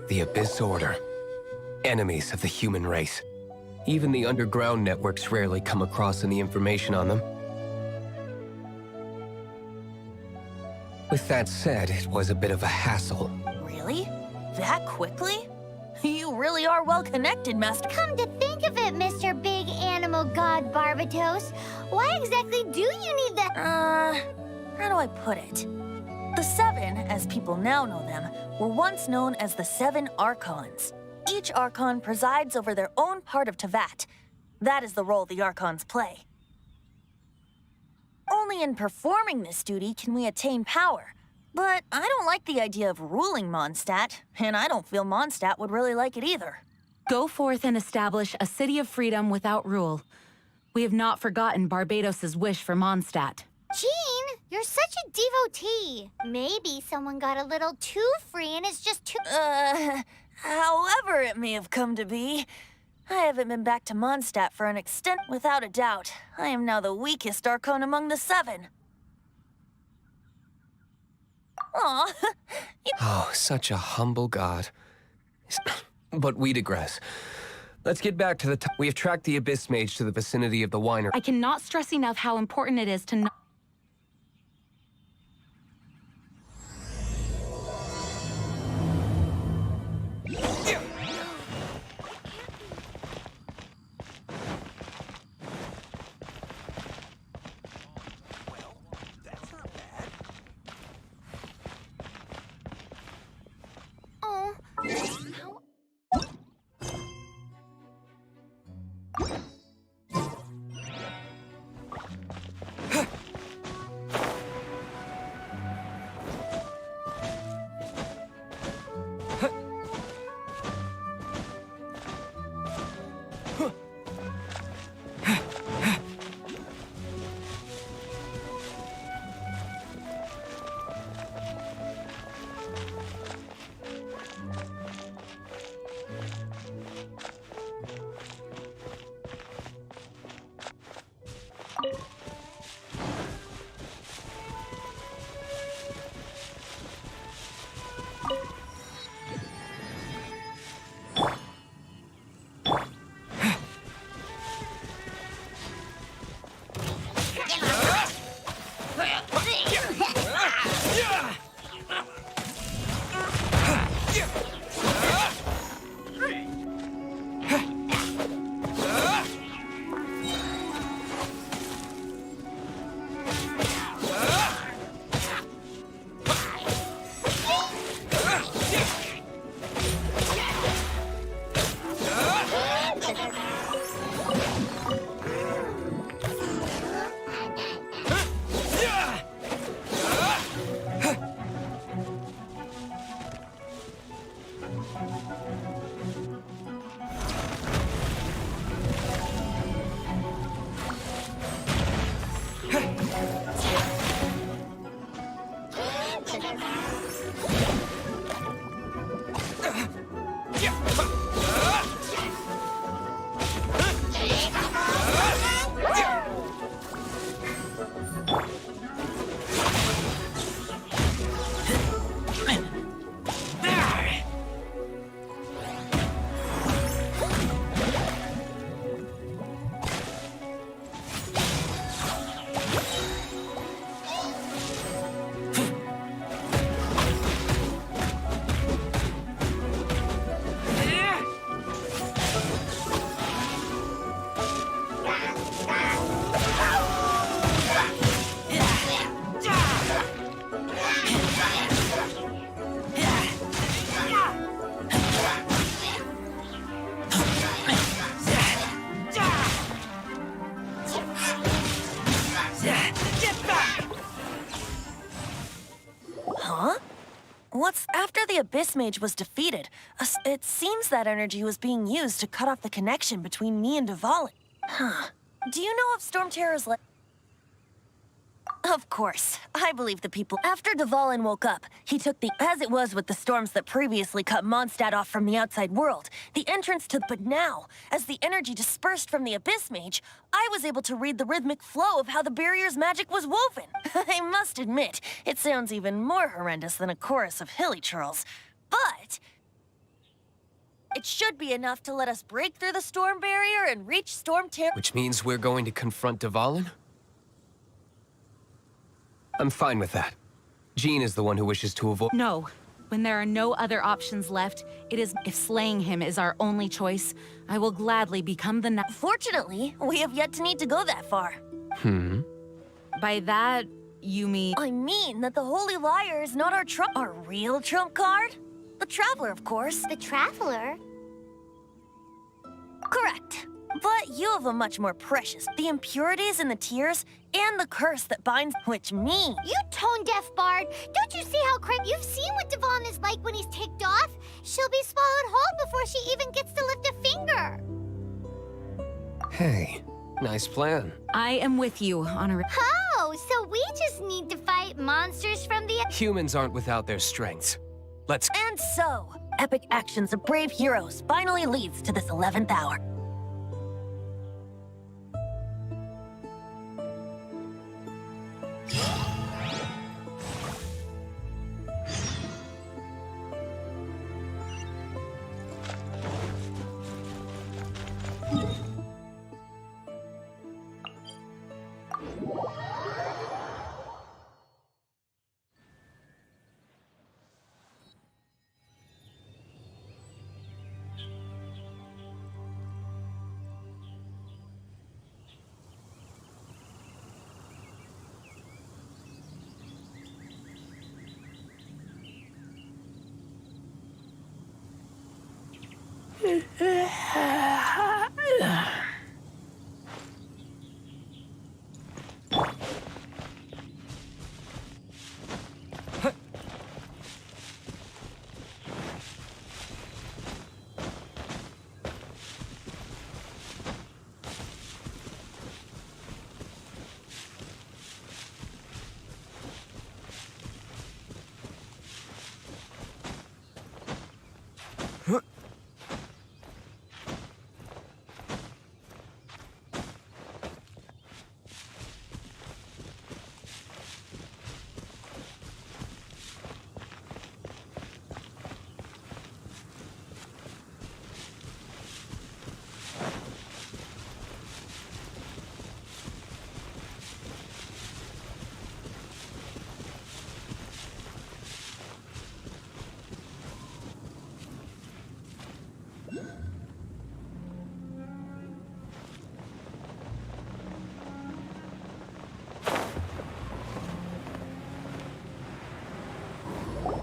The Abyss Order. Enemies of the human race. Even the underground networks rarely come across any information on them. With that said, it was a bit of a hassle. Really? That quickly? You really are well connected, Master. Come to think of it, Mr. Big Animal God Barbatos, why exactly do you need the... How do I put it? The Seven, as people now know them, were once known as the Seven Archons. Each Archon presides over their own part of Teyvat. That is the role the Archons play. Only in performing this duty can we attain power. But I don't like the idea of ruling Mondstadt, and I don't feel Mondstadt would really like it either. Go forth and establish a city of freedom without rule. We have not forgotten Barbados's wish for Mondstadt. Jean, you're such a devotee. Maybe someone got a little too free and is just too... However it may have come to be, I haven't been back to Mondstadt for an extent. Without a doubt, I am now the weakest Archon among the Seven. Aw. Oh, such a humble god. But we digress. Let's get back to the top. We have tracked the Abyss Mage to the vicinity of the Winery. I cannot stress enough how important it is to know. Oh. After the Abyss Mage was defeated, it seems that energy was being used to cut off the connection between me and Dvalin. Huh. Do you know if Storm Terror's Of course. I believe the people. After Dvalin woke up, he took as it was with the storms that previously cut Mondstadt off from the outside world, the entrance to. But now, as the energy dispersed from the Abyss Mage, I was able to read the rhythmic flow of how the barrier's magic was woven. I must admit, it sounds even more horrendous than a chorus of hilly churls. But It should be enough to let us break through the storm barrier and reach Storm Terror. Which means we're going to confront Dvalin? I'm fine with that. Jean is the one who wishes to avoid— No. When there are no other options left, it is if slaying him is our only choice, I will gladly become the Fortunately, we have yet to need to go that far. By that, you mean... I mean that the Holy Liar is not our real trump card? The Traveler, of course. The Traveler? Correct. But you have a much more precious. The impurities in the tears and the curse that binds, which means... You tone-deaf bard! Don't you see how You've seen what Dvalin is like when he's ticked off? She'll be swallowed whole before she even gets to lift a finger. Hey, nice plan. I am with you, Honor. Oh, so we just need to fight monsters from the... Humans aren't without their strengths. Let's— And so, epic actions of brave heroes finally leads to this 11th hour.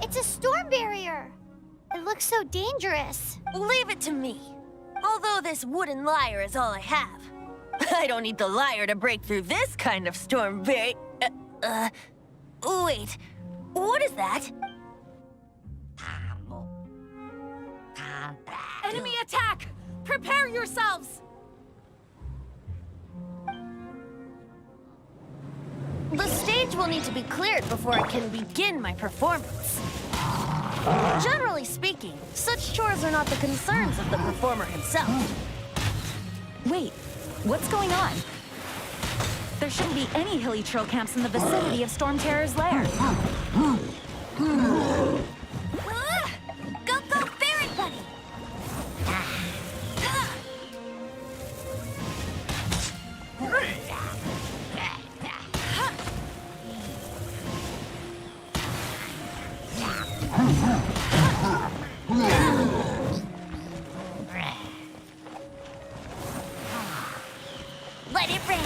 It's a storm barrier. It looks so dangerous. Leave it to me. Although this wooden lyre is all I have. I don't need the lyre to break through this kind of storm wait, what is that? Enemy attack! Prepare yourselves! The stage will need to be cleared before I can begin my performance. Generally speaking, such chores are not the concerns of the performer himself. Wait, what's going on? There shouldn't be any hilly trail camps in the vicinity of Storm Terror's lair. Ah! Go, go, Fairy Buddy! Let it rain!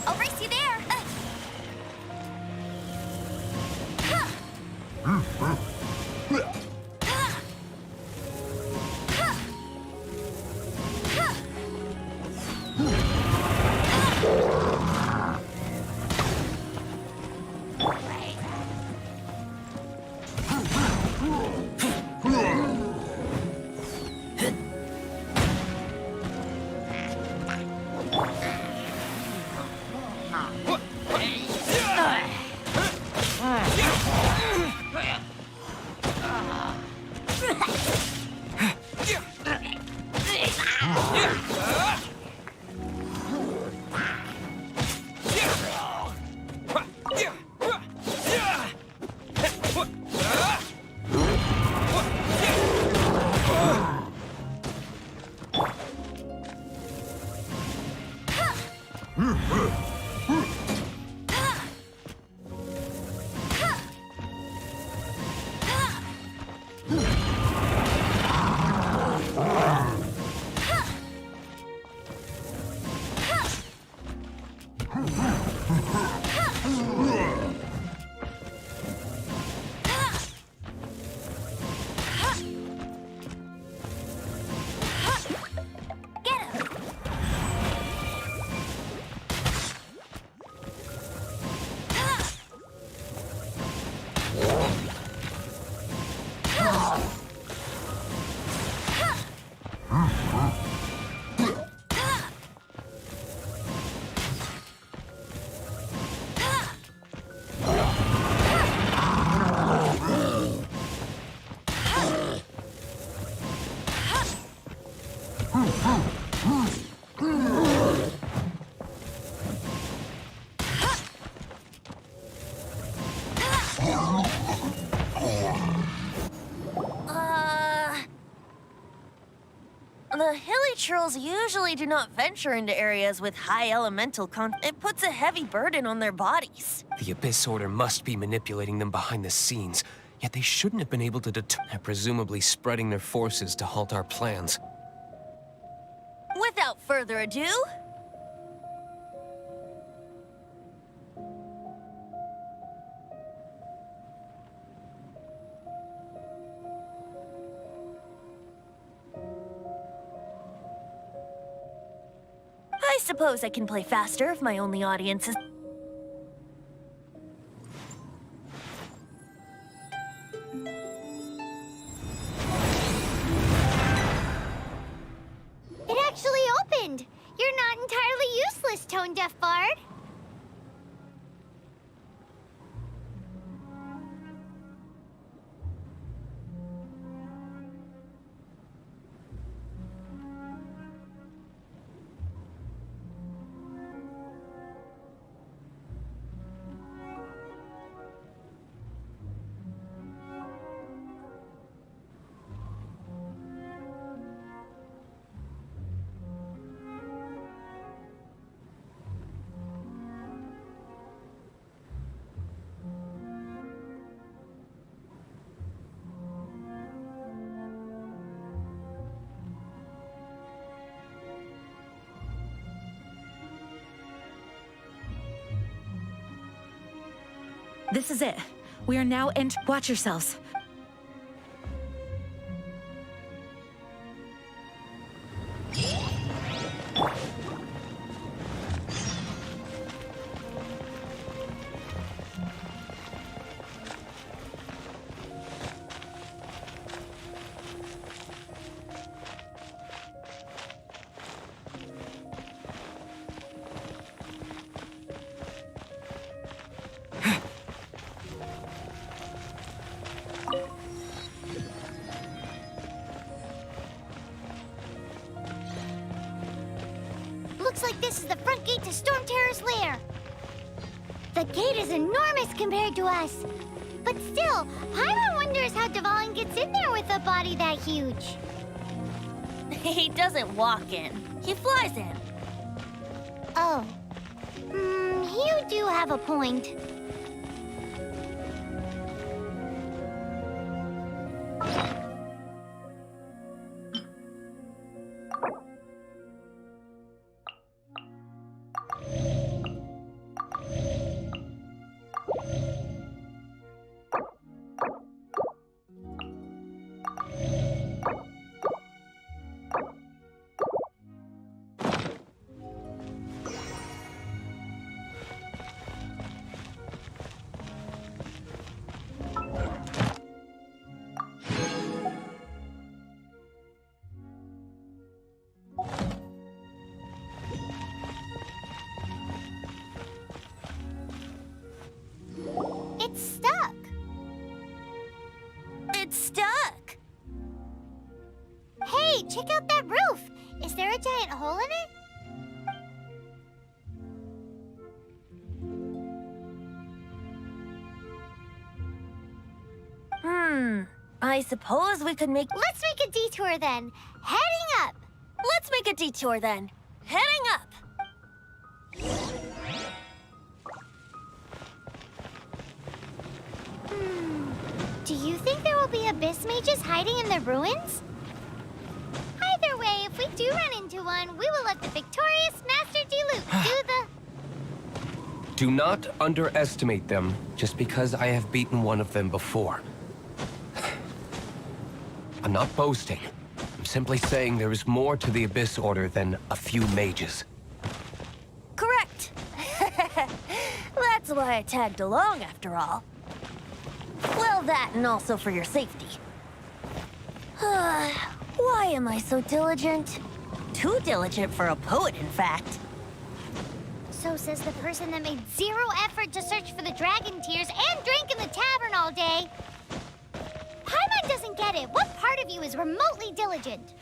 I'll race you there! The hilly trolls usually do not venture into areas with high elemental It puts a heavy burden on their bodies. The Abyss Order must be manipulating them behind the scenes, yet they shouldn't have been able to presumably spreading their forces to halt our plans. Without further ado, I suppose I can play faster if my only audience is... It actually opened! You're not entirely useless, Tone Deaf Bard. This is it. We are now in. Watch yourselves. Looks like this is the front gate to Storm Terror's lair. The gate is enormous compared to us. But still, Paimon wonders how Dvalin gets in there with a body that huge. He doesn't walk in. He flies in. Oh. You do have a point. It's stuck. It's stuck. Hey, check out that roof. Is there a giant hole in it? I suppose we could make... Let's make a detour then. Heading up. Let's make a detour then. Heading up. Do you think there will be abyss mages hiding in the ruins? Either way, if we do run into one, we will let the victorious Master Diluc do the... Do not underestimate them just because I have beaten one of them before. I'm not boasting. I'm simply saying there is more to the Abyss Order than a few mages. Correct. That's why I tagged along, after all. Well, that and also for your safety. Why am I so diligent? Too diligent for a poet, in fact. So says the person that made zero effort to search for the dragon tears and drank in the tavern all day. Paimon doesn't get it. What part of you is remotely diligent?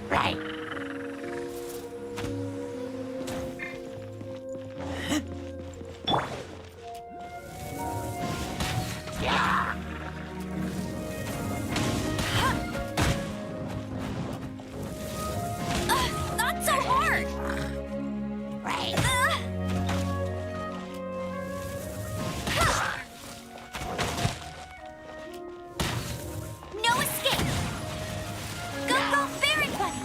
Right. Not so hard! Right. No escape! Go, go, very funny!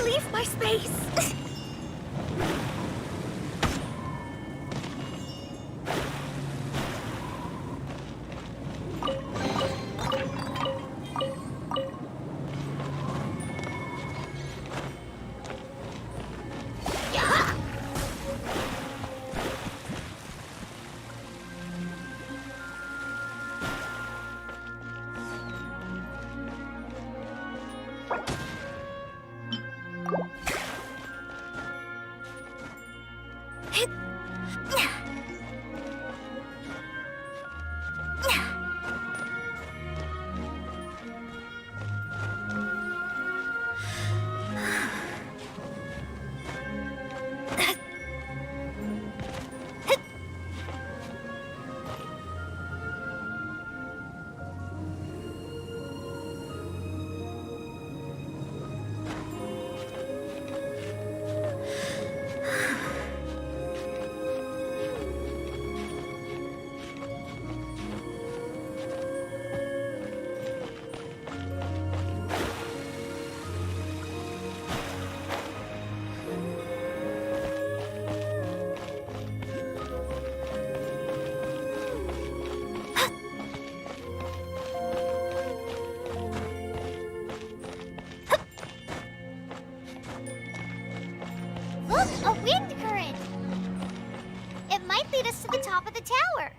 Leave my space! Look, a wind current! It might lead us to the top of the tower.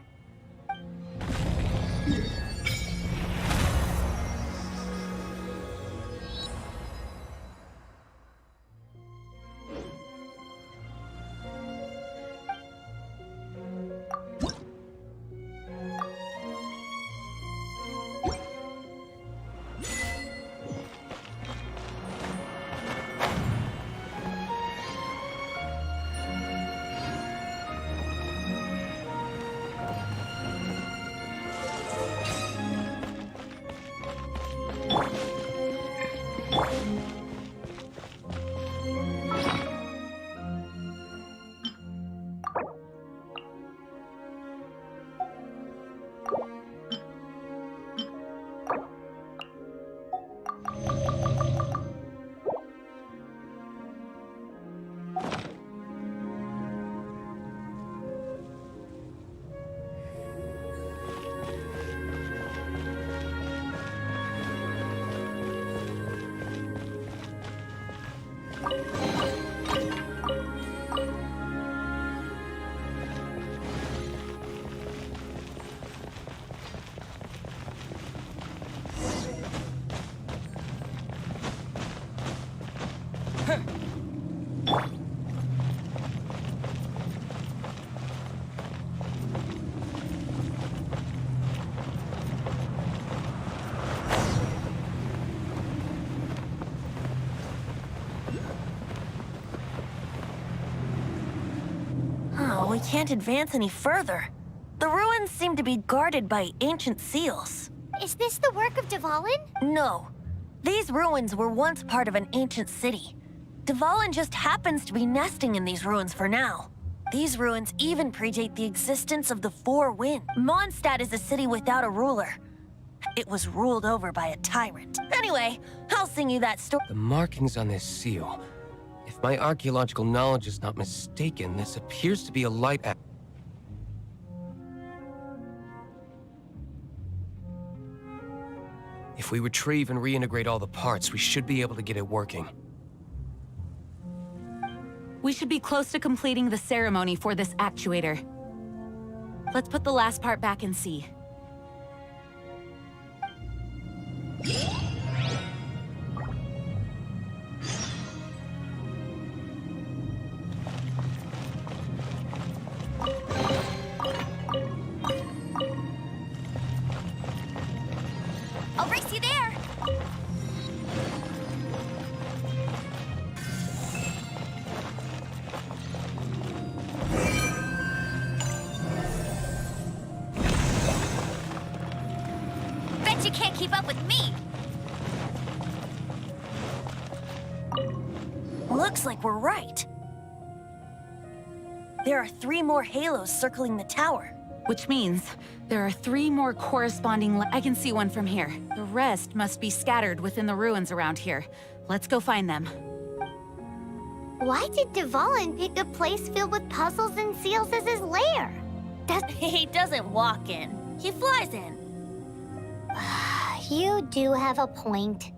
Oh, we can't advance any further. The ruins seem to be guarded by ancient seals. Is this the work of Dvalin? No. These ruins were once part of an ancient city. Dvalin just happens to be nesting in these ruins for now. These ruins even predate the existence of the Four Winds. Mondstadt is a city without a ruler. It was ruled over by a tyrant. Anyway, I'll sing you that story. The markings on this seal. If my archaeological knowledge is not mistaken, this appears to be a light at. If we retrieve and reintegrate all the parts, we should be able to get it working. We should be close to completing the ceremony for this actuator. Let's put the last part back and see. I'll race you there! Bet you can't keep up with me! Looks like we're right. There are 3 more halos circling the tower. Which means there are 3 more corresponding. I can see one from here. The rest must be scattered within the ruins around here. Let's go find them. Why did Dvalin pick a place filled with puzzles and seals as his lair? He doesn't walk in. He flies in. You do have a point.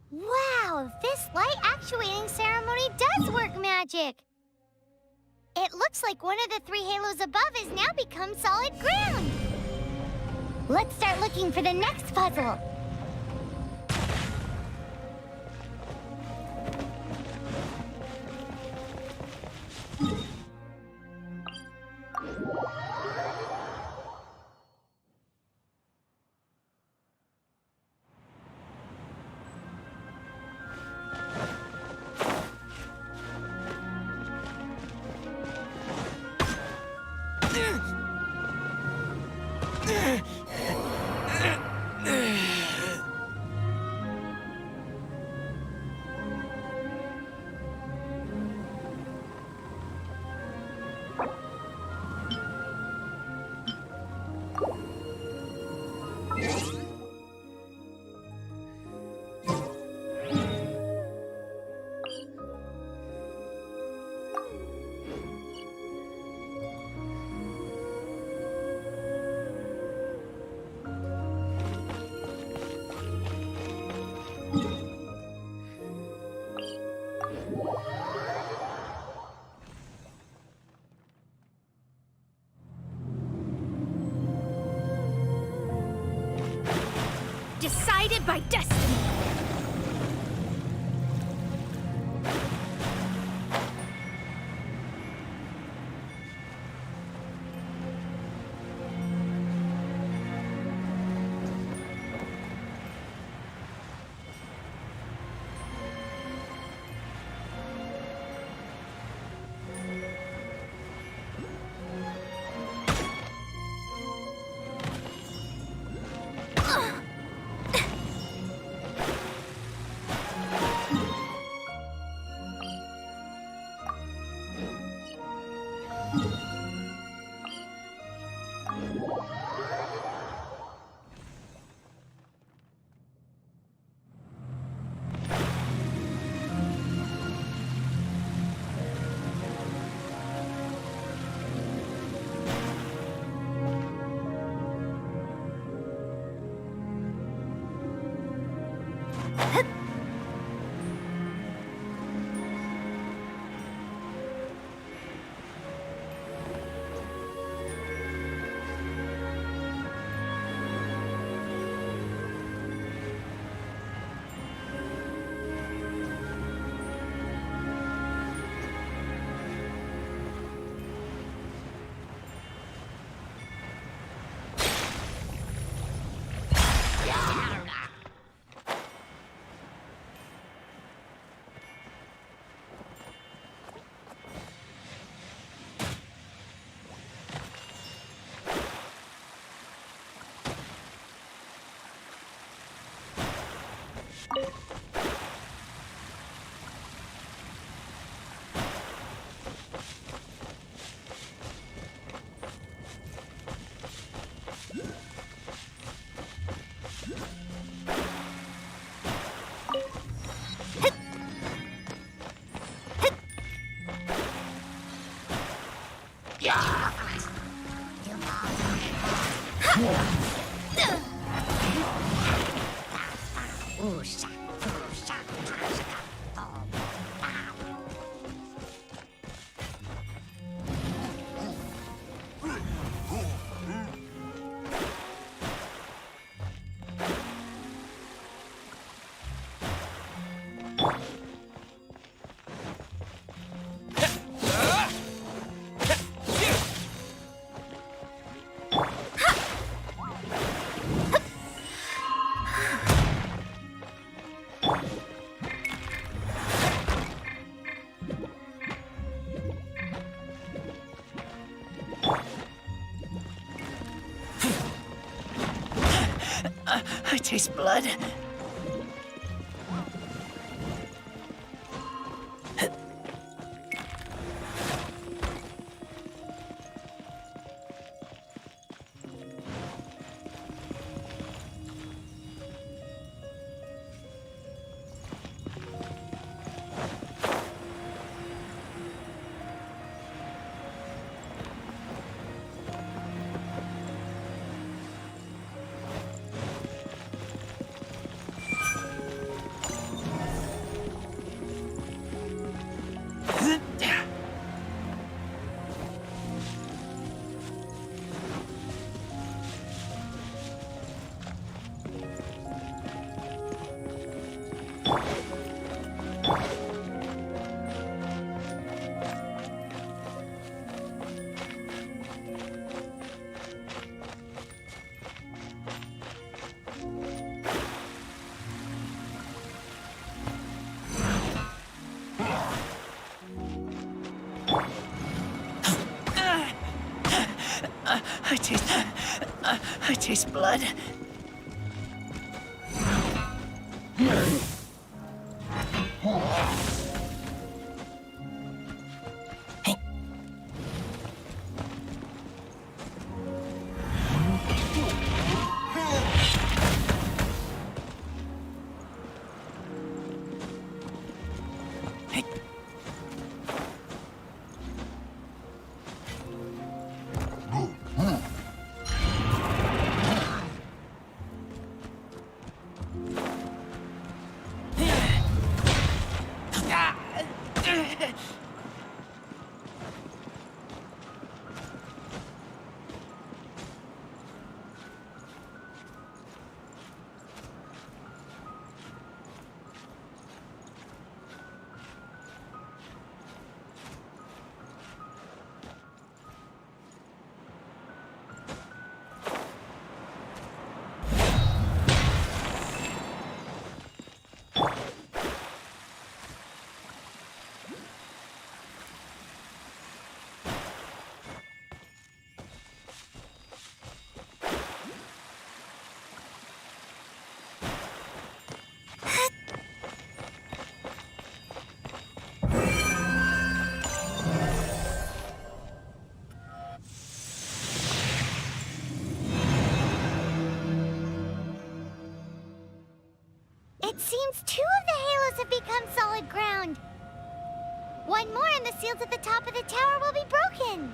Wow, this light actuating ceremony does work magic! It looks like one of the 3 halos above has now become solid ground! Let's start looking for the next puzzle! Decided by destiny. I taste blood. I taste blood. It seems 2 of the halos have become solid ground. One more and the seals at the top of the tower will be broken.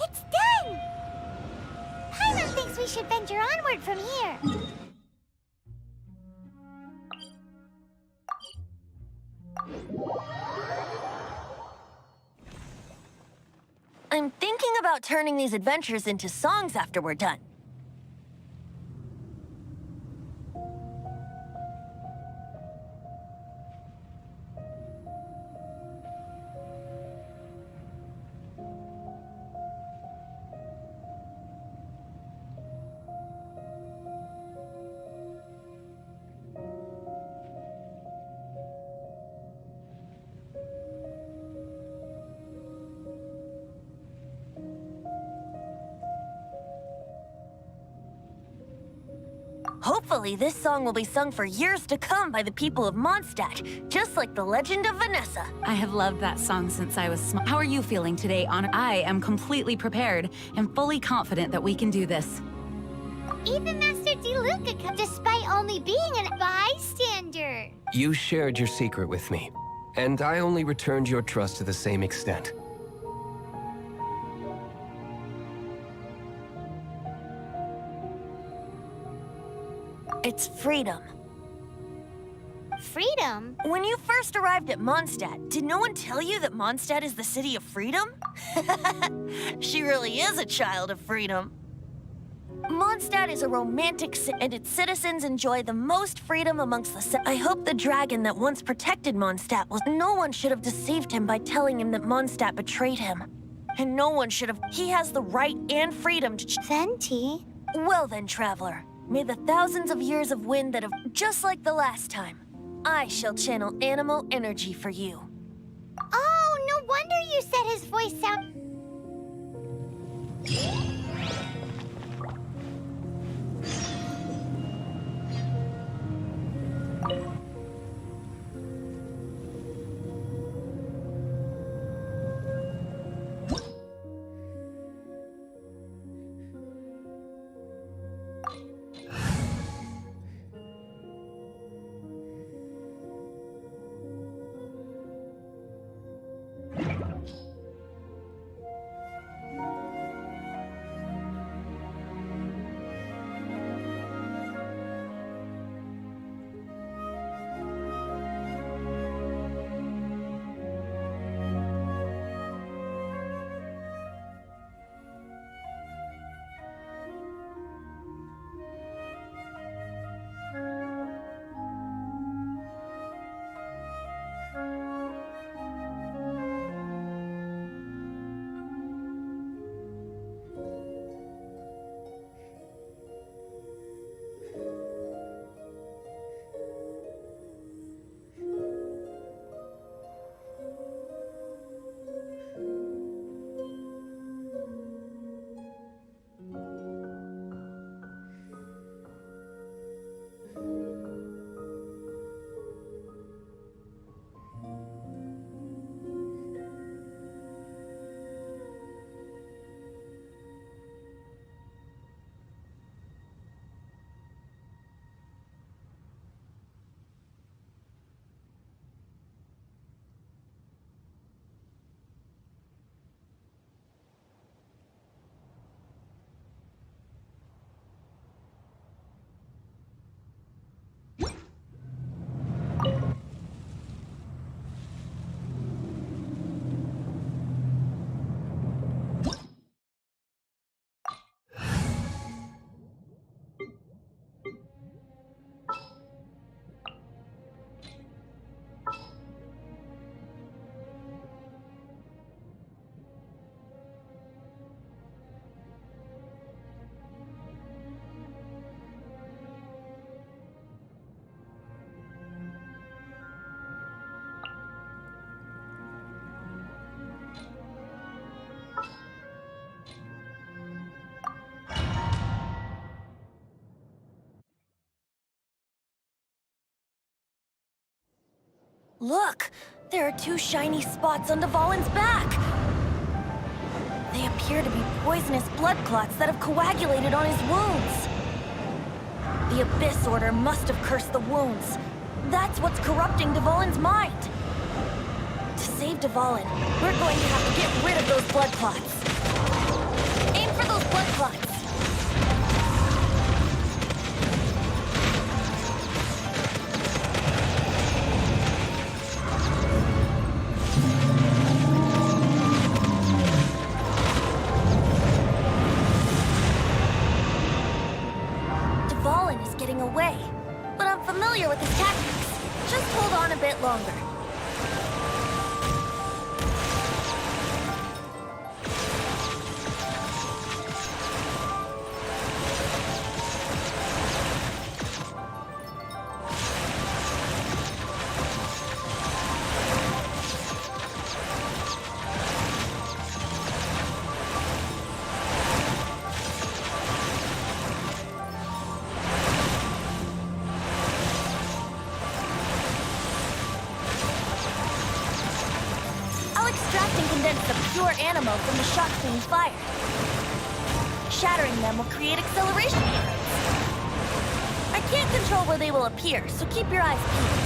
It's done! Paimon thinks we should venture onward from here. I'm thinking about turning these adventures into songs after we're done. Hopefully, this song will be sung for years to come by the people of Mondstadt, just like the legend of Vanessa. I have loved that song since I was small. How are you feeling today, Anna? I am completely prepared and fully confident that we can do this. Even Master Diluc could come despite only being a bystander. You shared your secret with me, and I only returned your trust to the same extent. It's freedom. Freedom? When you first arrived at Mondstadt, did no one tell you that Mondstadt is the city of freedom? She really is a child of freedom. Mondstadt is a romantic city, and its citizens enjoy the most freedom amongst the I hope the dragon that once protected Mondstadt was... No one should have deceived him by telling him that Mondstadt betrayed him. And no one should have... He has the right and freedom to... Venti? Well then, traveler. May the thousands of years of wind that have... Just like the last time, I shall channel animal energy for you. Oh, no wonder you said his voice sound... Look! There are two shiny spots on Dvalin's back! They appear to be poisonous blood clots that have coagulated on his wounds. The Abyss Order must have cursed the wounds. That's what's corrupting Dvalin's mind. To save Dvalin, we're going to have to get rid of those blood clots. Aim for those blood clots. bit longer. I'll extract and condense the pure animal from the shots being fired. Shattering them will create acceleration currents. I can't control where they will appear, so keep your eyes peeled.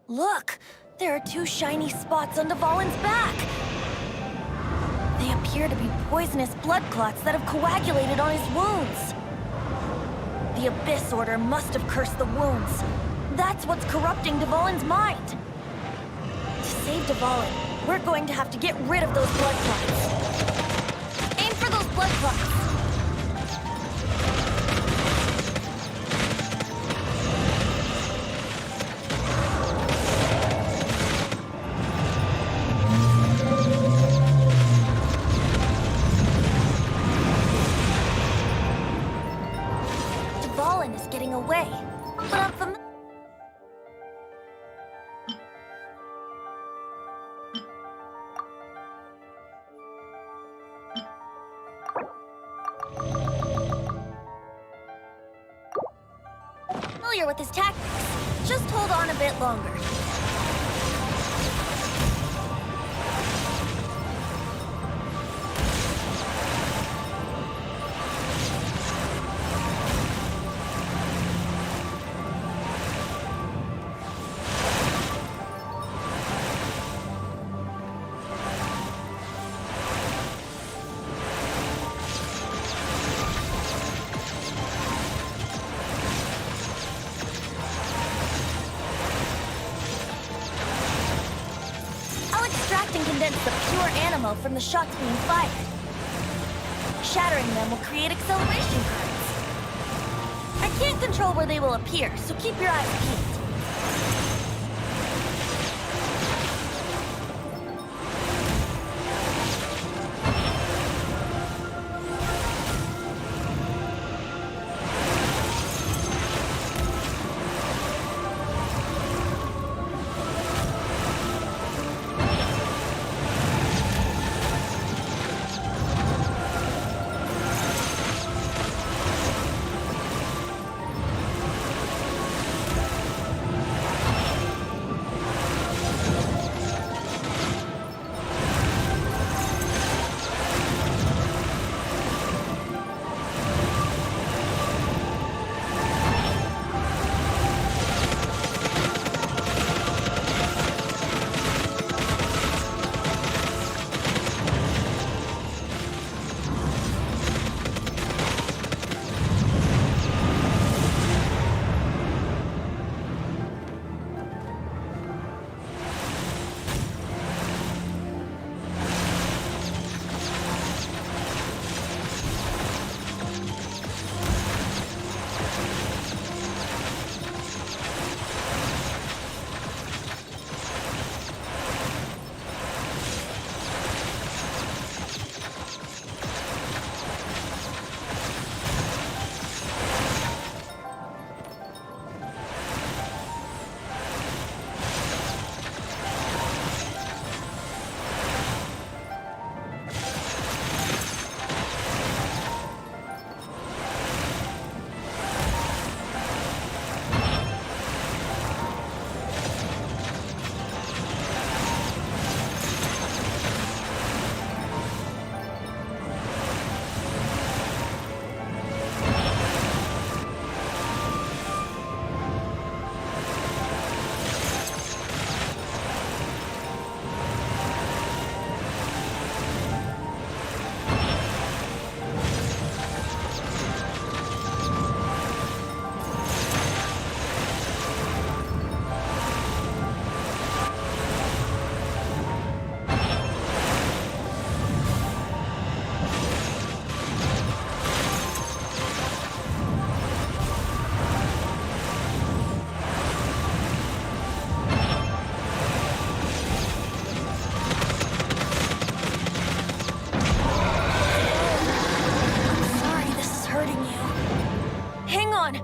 Look! There are two shiny spots on Dvalin's back! They appear to be poisonous blood clots that have coagulated on his wounds. The Abyss Order must have cursed the wounds. That's what's corrupting Dvalin's mind. To save Dvalin, we're going to have to get rid of those blood clots. Aim for those blood clots! Dvalin is getting away, but I'm familiar with his tactics. Just hold on a bit longer. And condense the pure animal from the shots being fired. Shattering them will create acceleration currents. I can't control where they will appear, so keep your eyes peeled.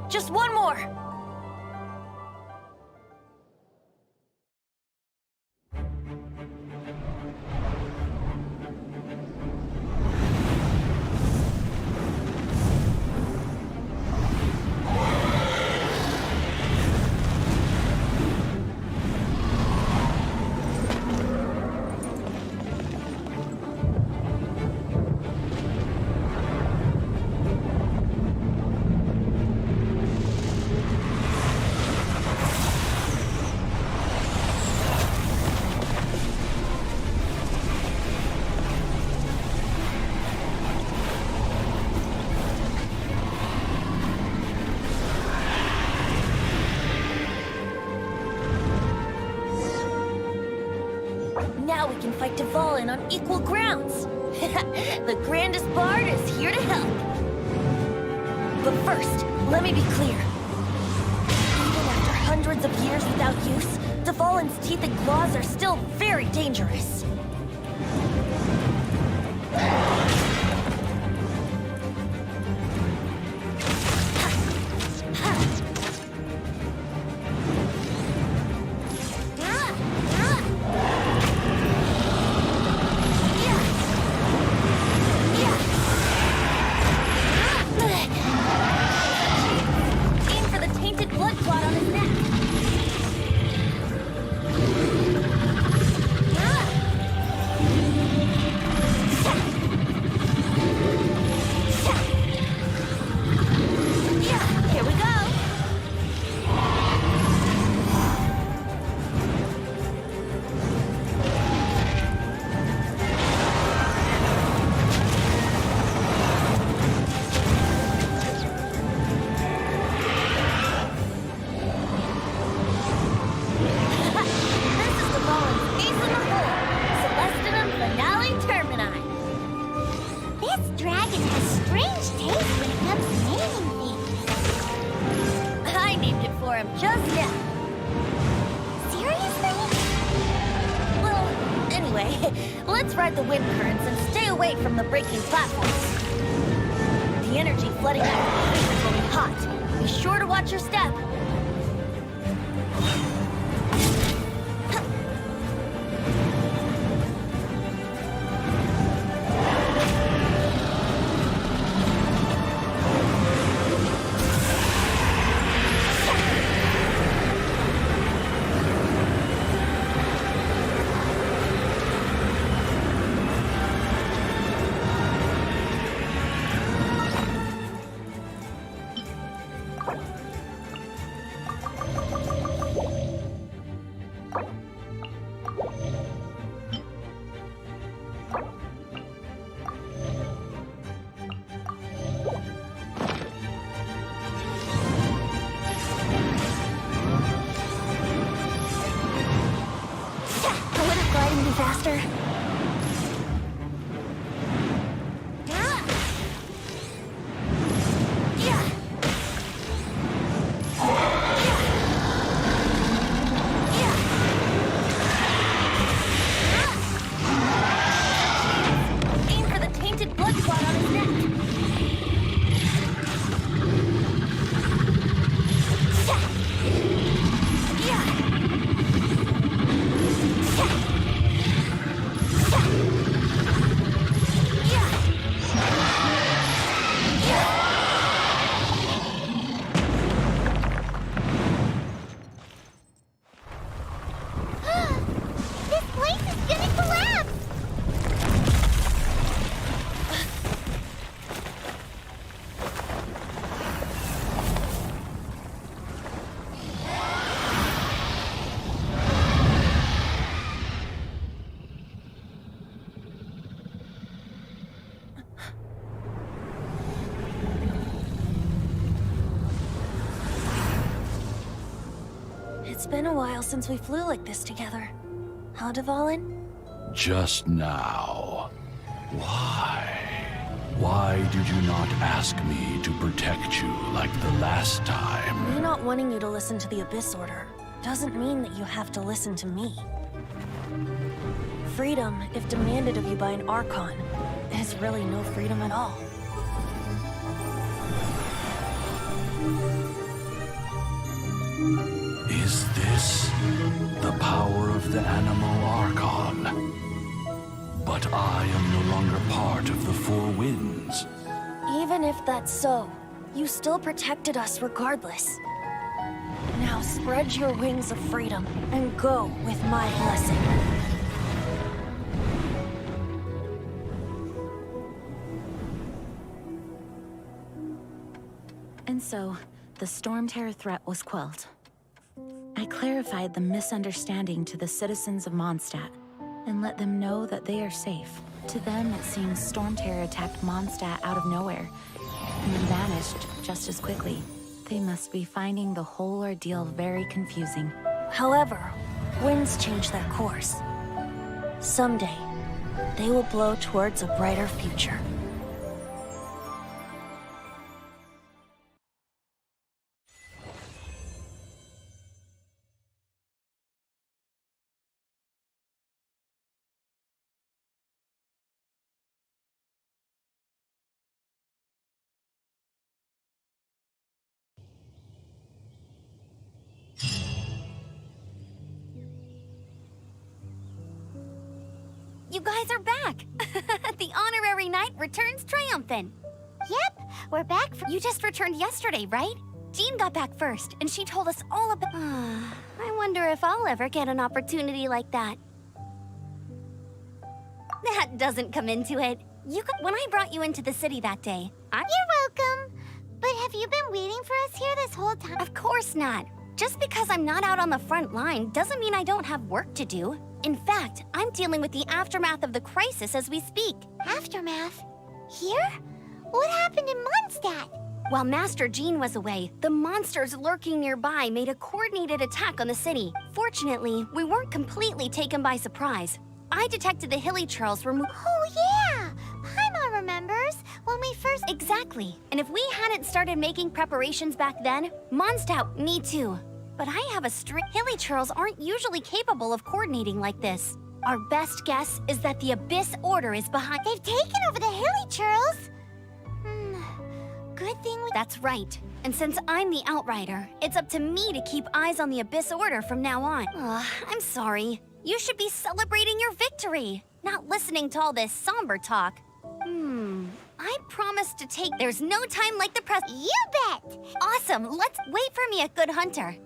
Just one more! Now we can fight Dvalin on equal grounds. The grandest bard is here to help. But first, let me be clear. Even after hundreds of years without use, Dvalin's teeth and claws are still very dangerous. Aim for the tainted blood clot on his neck. Here we go. This is the Dvalin's ace in the hole. Celestinum Finale Termini. This dragon has strange taste when it comes to naming things. I named it for him just now. Seriously? Well, anyway, let's ride the wind currents and stay away from the breaking platforms. The energy flooding out of the creatures will be hot. Be sure to watch your step. Wouldn't gliding be faster? Aim for the tainted blood clot on his neck. This place is gonna collapse! It's been a while since we flew like this together. Huh, Dvalin? Just now. Why? Why did you not ask me to protect you like the last time? Me not wanting you to listen to the Abyss Order doesn't mean that you have to listen to me. Freedom, if demanded of you by an Archon, is really no freedom at all. Is this the power of the Animal Archon? But I am no longer part of the Four Winds. Even if that's so, you still protected us regardless. Now spread your wings of freedom and go with my blessing. And so, the Storm Terror threat was quelled. I clarified the misunderstanding to the citizens of Mondstadt and let them know that they are safe. To them, it seems Storm Terror attacked Mondstadt out of nowhere and then vanished just as quickly. They must be finding the whole ordeal very confusing. However, winds change their course. Someday, they will blow towards a brighter future. You guys are back! The honorary knight returns triumphant. Yep, we're back. You just returned yesterday, right? Jean got back first, and she told us all about... I wonder if I'll ever get an opportunity like that. That doesn't come into it. When I brought you into the city that day, You're welcome. But have you been waiting for us here this whole time? Of course not. Just because I'm not out on the front line doesn't mean I don't have work to do. In fact, I'm dealing with the aftermath of the crisis as we speak. Aftermath? Here? What happened in Mondstadt? While Master Jean was away, the monsters lurking nearby made a coordinated attack on the city. Fortunately, we weren't completely taken by surprise. I detected the hilly churls were Oh yeah! Paimon remembers when we first... Exactly. And if we hadn't started making preparations back then, Mondstadt, me too. But I have a hilly churls aren't usually capable of coordinating like this. Our best guess is that the Abyss Order is behind... They've taken over the hilly churls? Good thing we... That's right. And since I'm the Outrider, it's up to me to keep eyes on the Abyss Order from now on. I'm sorry. You should be celebrating your victory, not listening to all this somber talk. I promised to take... There's no time like the present. You bet! Awesome. Let's wait for me at Good Hunter.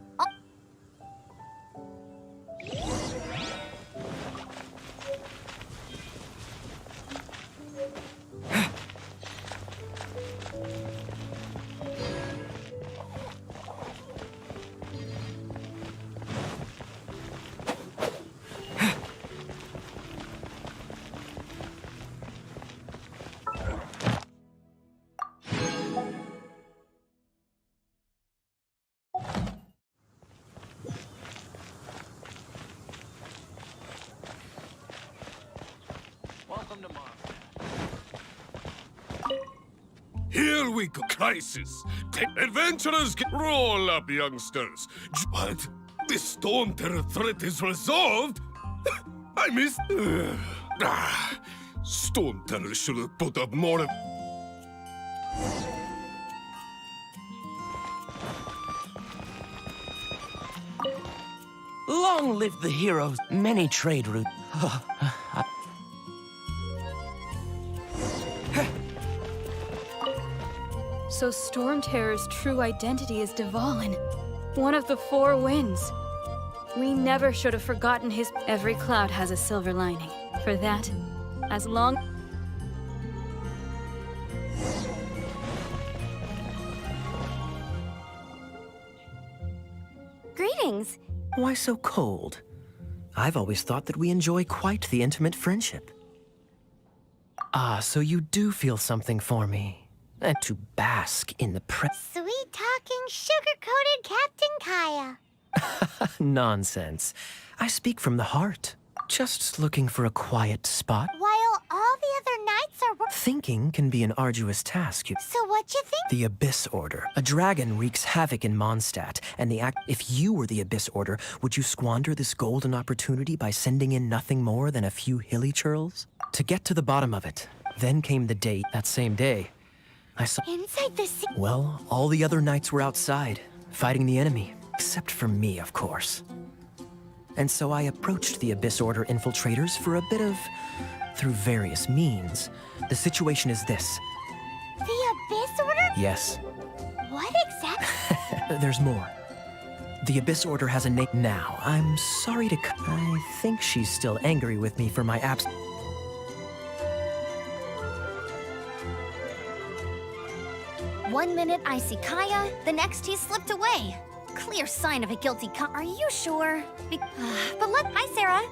Here we go. Crisis. Adventurers, roll up, youngsters. What? The Storm Terror threat is resolved? I missed... Storm Terror should have put up more... Long live the heroes. Many trade routes. So Storm Terror's true identity is Dvalin, one of the Four Winds. We never should have forgotten his... Every cloud has a silver lining. For that, as long... Greetings. Why so cold? I've always thought that we enjoy quite the intimate friendship. Ah, so you do feel something for me. And to bask in the Sweet-talking, sugar-coated Captain Kaya. Nonsense. I speak from the heart. Just looking for a quiet spot. While all the other knights are... Thinking can be an arduous task. So what you think? The Abyss Order. A dragon wreaks havoc in Mondstadt, and if you were the Abyss Order, would you squander this golden opportunity by sending in nothing more than a few hilly churls? To get to the bottom of it, then came the date. That same day, I saw... Inside the sea... Well, all the other knights were outside, fighting the enemy. Except for me, of course. And so I approached the Abyss Order infiltrators for a bit of... through various means. The situation is this. The Abyss Order? Yes, What exactly? there's more. The Abyss Order has a name now. I'm sorry to I think she's still angry with me for my absence. One minute I see Kaya, the next he slipped away. Clear sign of a guilty Are you sure? But look, hi Sarah.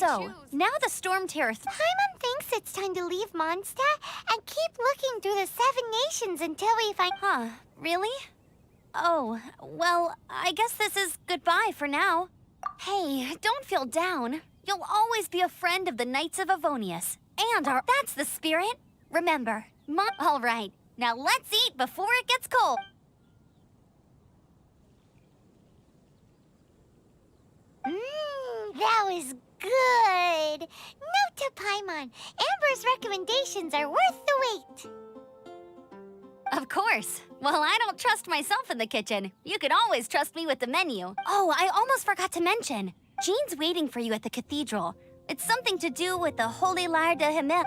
So, now the Storm Terror... Paimon thinks it's time to leave Mondstadt and keep looking through the 7 nations until we find... Huh, really? Oh, well, I guess this is goodbye for now. Hey, don't feel down. You'll always be a friend of the Knights of Avonius. And our... That's the spirit. Remember, All right, now let's eat before it gets cold. That was good. Note to Paimon, Amber's recommendations are worth the wait. Of course. Well, I don't trust myself in the kitchen. You can always trust me with the menu. Oh, I almost forgot to mention. Jean's waiting for you at the cathedral. It's something to do with the Holy Lyre de Himmel.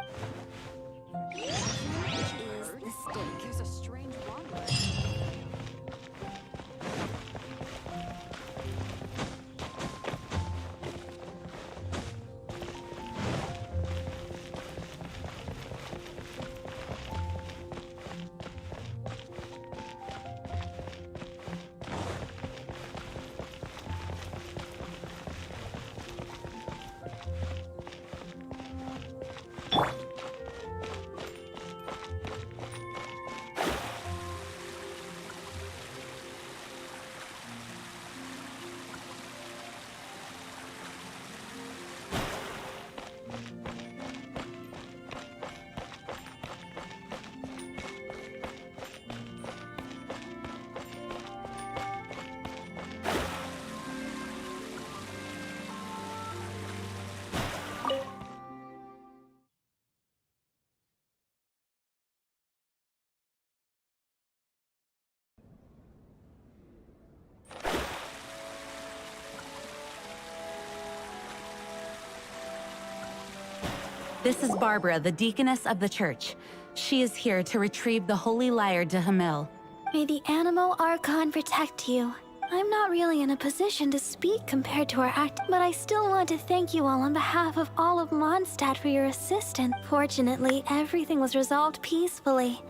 This is Barbara, the deaconess of the church. She is here to retrieve the Holy Lyre de Himmel. May the Animo Archon protect you. I'm not really in a position to speak compared to our act, but I still want to thank you all on behalf of all of Mondstadt for your assistance. Fortunately, everything was resolved peacefully.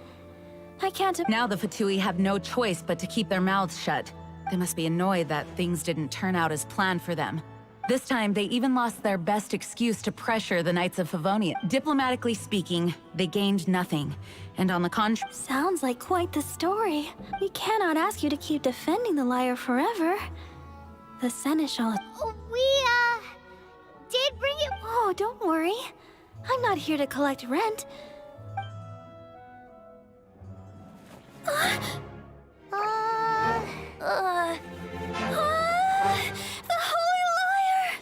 I can't... Now the Fatui have no choice but to keep their mouths shut. They must be annoyed that things didn't turn out as planned for them. This time, they even lost their best excuse to pressure the Knights of Favonia. Diplomatically speaking, they gained nothing. And on the contrary... Sounds like quite the story. We cannot ask you to keep defending the lyre forever. The Seneschal... We, did bring it... Oh, don't worry. I'm not here to collect rent. The Holy Lyre!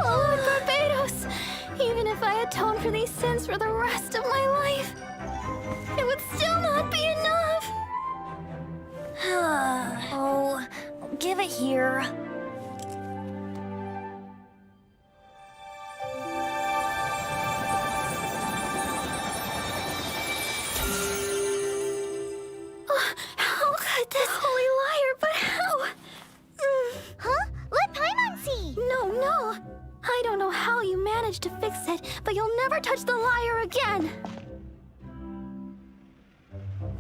Lord Barbados! Even if I atone for these sins for the rest of my life, it would still not be enough! Oh, give it here. How could this Holy Lyre, but how? Huh? Let Paimon see! No. I don't know how you managed to fix it, but you'll never touch the lyre again!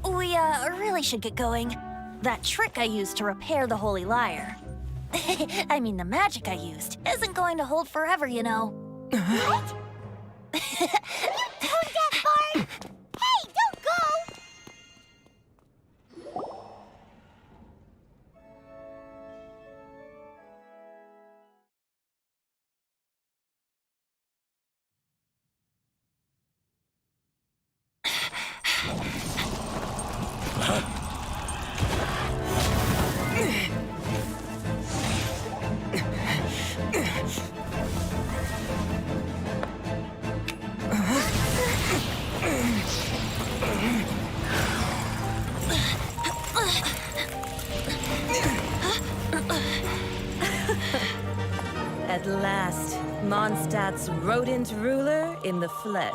We, really should get going. That trick I used to repair the Holy Lyre. I mean, the magic I used isn't going to hold forever, you know. What? You tone-deaf bard! Hey, don't go! At last, Mondstadt's rodent ruler in the flesh.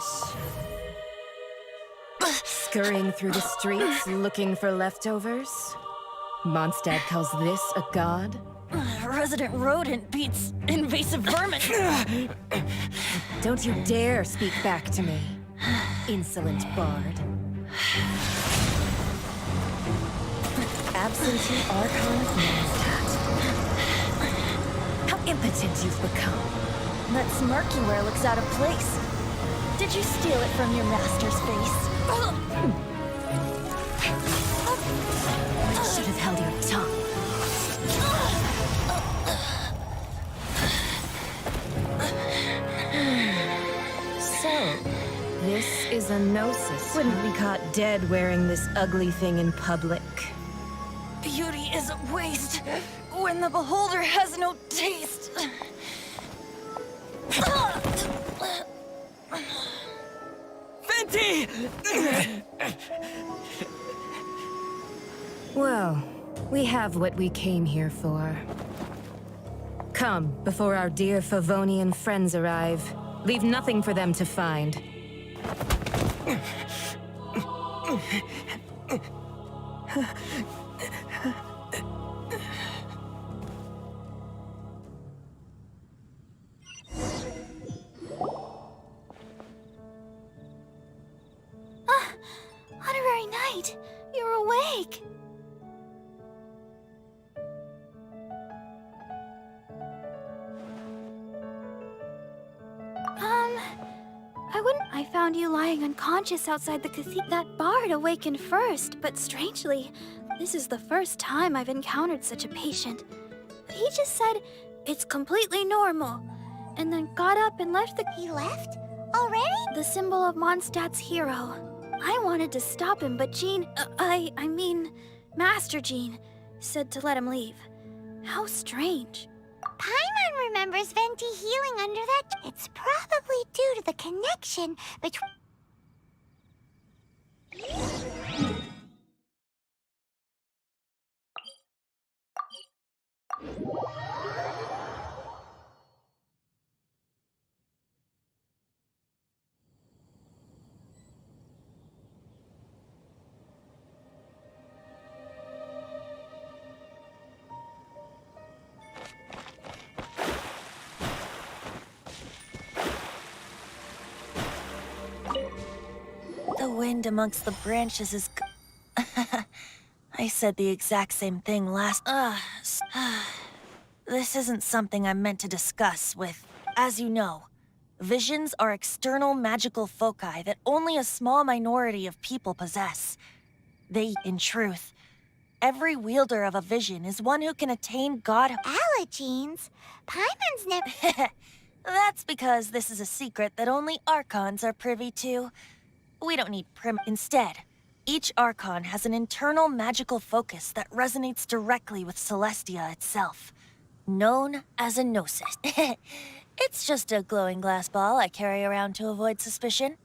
Scurrying through the streets looking for leftovers? Mondstadt calls this a god? Resident rodent beats invasive vermin. Don't you dare speak back to me, insolent bard. Absentee Archon of Mondstadt. How impotent you've become. That smirk you wear looks out of place. Did you steal it from your master's face? Should have held your tongue. So, this is a gnosis. Wouldn't be caught dead wearing this ugly thing in public. Beauty is a waste when the beholder has no taste. Venti! Well, we have what we came here for. Come, before our dear Favonian friends arrive. Leave nothing for them to find. Honorary Knight, you're awake. I found you lying unconscious outside the cathedral. That bard awakened first, but strangely, this is the first time I've encountered such a patient. But he just said, it's completely normal, and then got up and left the— He left? Already? The symbol of Mondstadt's hero. I wanted to stop him, but Jean, I mean, Master Jean, said to let him leave. How strange. Paimon remembers Venti healing under that. It's probably due to the connection between. The wind amongst the branches is... I said the exact same thing last... This isn't something I'm meant to discuss with... As you know, visions are external magical foci that only a small minority of people possess. They, in truth, every wielder of a vision is one who can attain god... Allergenes? Paimon's never... That's because this is a secret that only Archons are privy to. We don't need Instead, each Archon has an internal magical focus that resonates directly with Celestia itself, known as a gnosis. It's just a glowing glass ball I carry around to avoid suspicion.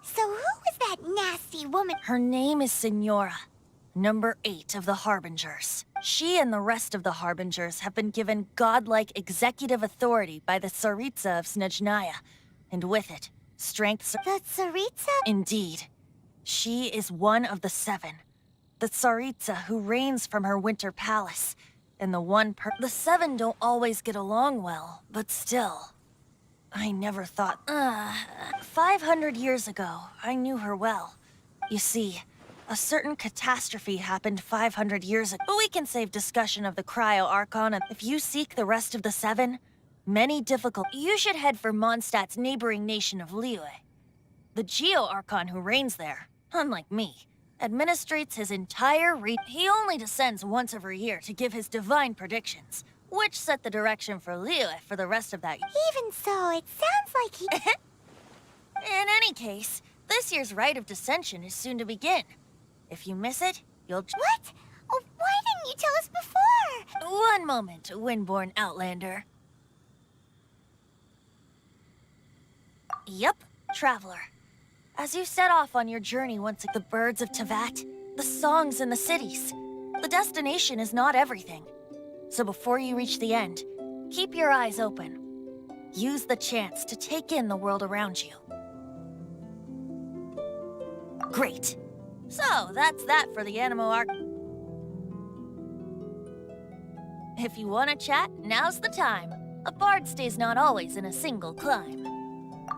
So who was that nasty woman? Her name is Signora, number 8 of the Harbingers. She and the rest of the Harbingers have been given godlike executive authority by the Tsaritsa of Snezhnaya, and with it, strength... The Tsaritsa? Indeed. She is one of the 7. The Tsaritsa who reigns from her winter palace. And the 7 don't always get along well, but still. I never thought... 500 years ago, I knew her well. You see, a certain catastrophe happened 500 years ago. But we can save discussion of the Cryo-Archon if you seek the rest of the 7. You should head for Mondstadt's neighboring nation of Liyue. The Geo-Archon who reigns there, unlike me, administrates his entire He only descends once every year to give his divine predictions, which set the direction for Liyue for the rest of that year. Even so, it sounds like he... In any case, this year's Rite of Descension is soon to begin. If you miss it, you'll... What? Oh, why didn't you tell us before? One moment, Windborn Outlander. Yup, Traveler. As you set off on your journey once the birds of Tevat, the songs in the cities, the destination is not everything. So before you reach the end, keep your eyes open. Use the chance to take in the world around you. Great. So, that's that for the Animo arc. If you want to chat, now's the time. A bard stays not always in a single climb.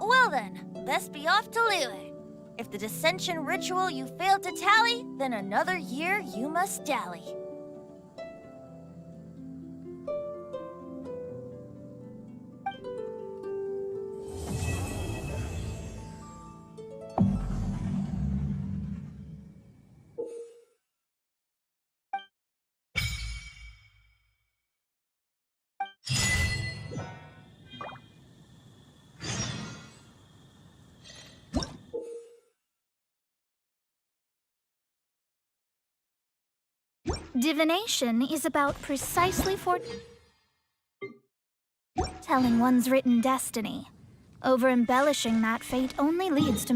Well then, best be off to Liyue. If the dissension ritual you failed to tally, then another year you must dally. Divination is about precisely telling one's written destiny. Over-embellishing that fate only leads to